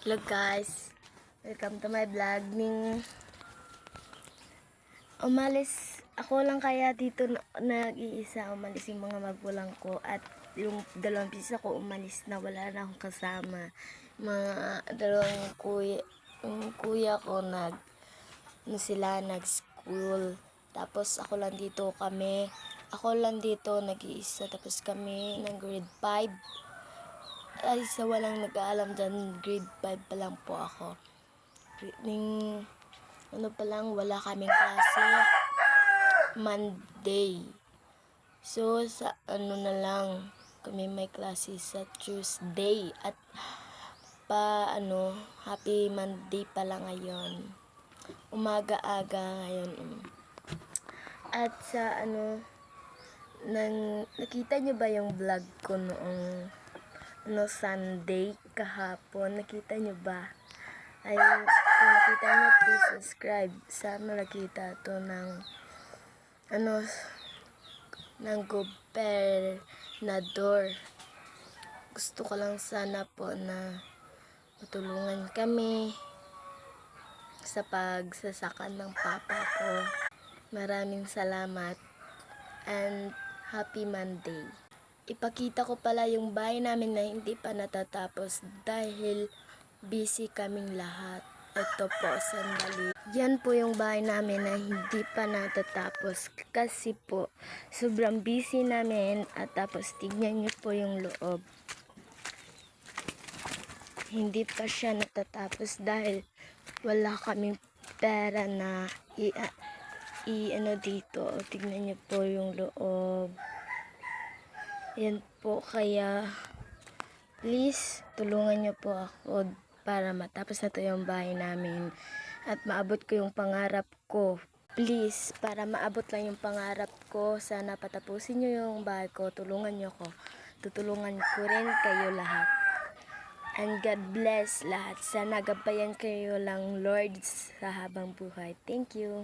Hello guys, welcome to my vlog. Umalis ako lang kaya dito nag-iisa. Umalis yung mga magulang ko at yung dalawang pisa ko umalis na, wala na akong kasama. Mga dalawang yung kuya ko sila nag-school. Tapos ako lang dito nag-iisa. Tapos kami ng grade 5. Ay, sa walang nag-aalam dyan, grade 5 pa lang po ako. Wala kaming klase Monday. So, sa na lang, kami may klase sa Tuesday. At Happy Monday pala ngayon. Umaga-aga ngayon. At nakita nyo ba yung vlog ko noong Sunday kahapon? Nakita nyo ba? Ay, kung nakita nyo, please subscribe. Sana nakita to ng gobernador. Gusto ko lang sana po na matulungan kami sa pagsasaka ng papa ko. Maraming salamat and happy Monday. Ipakita ko pala yung bahay namin na hindi pa natatapos dahil busy kaming lahat. Ito po, sandali. Yan po yung bahay namin na hindi pa natatapos kasi po sobrang busy namin. At tapos tignan nyo po yung loob. Hindi pa siya natatapos dahil wala kaming pera na dito. Tignan nyo po yung loob. Yan po, kaya please tulungan nyo po ako para matapos na to yung bahay namin at maabot ko yung pangarap ko. Please, para maabot lang yung pangarap ko, sana patapusin nyo yung bahay ko. Tulungan nyo ko. Tutulungan ko rin kayo lahat. And God bless lahat. Sana gabayan kayo lang, Lord, sa habang buhay. Thank you.